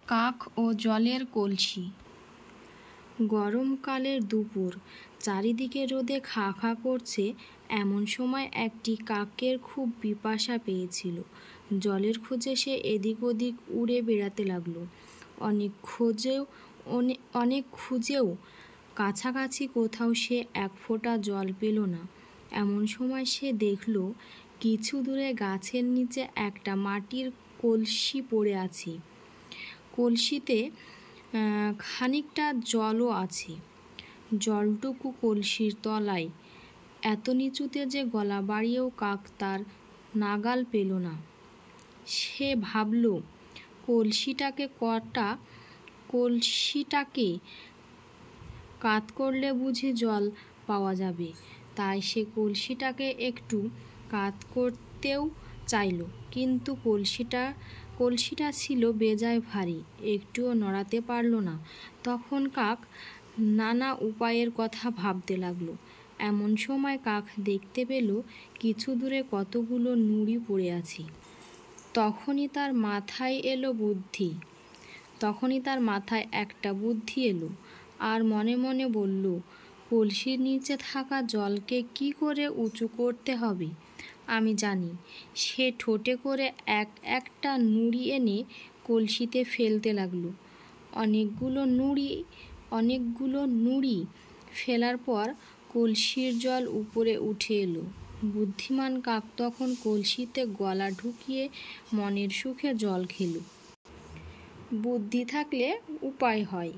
কাক ও জলের কলসি। গরমকালের দুপুর, চারিদিকে রোদে খা খা করছে। এমন সময় একটি কাকের খুব পিপাসা পেয়েছিল। জলের খোঁজে সে এদিক ওদিক উড়ে বেড়াতে লাগলো। অনেক খুঁজেও কাছাকাছি কোথাও সে এক ফোঁটা জল পেল না। এমন সময় সে দেখল কিছু দূরে গাছের নিচে একটা মাটির কলসি পড়ে আছে। কলসিতে খানিকটা জলও আছে। জলটুকু কলসির তলায়, এত নিচুতে যে গলা বাড়িয়েও কাক তার নাগাল পেল না। সে ভাবল, কলসিটাকে কাত করলে বুঝি জল পাওয়া যাবে। তাই সে কলসিটাকে একটু কাত করতেও চাইল, কিন্তু কলসিটা ছিল বেজায় ভারী, একটুও নড়াতে পারল না। তখন কাক নানা উপায়ের কথা ভাবতে লাগলো। এমন সময় কাক দেখতে পেল কিছু দূরে কতগুলো নুড়ি পড়ে আছে। তখনই তার মাথায় একটা বুদ্ধি এলো, আর মনে মনে বলল, কলসির নিচে থাকা জলকে কি করে উঁচু করতে হবে আমি জানি। সে ঠোঁটে করে একটা নুড়ি এনে কলসিতে ফেলতে লাগলো। অনেকগুলো নুড়ি ফেলার পর কলসির জল উপরে উঠে এলো। বুদ্ধিমান কাক তখন কলসিতে গলা ঢুকিয়ে মনের সুখে জল খেল। বুদ্ধি থাকলে উপায় হয়।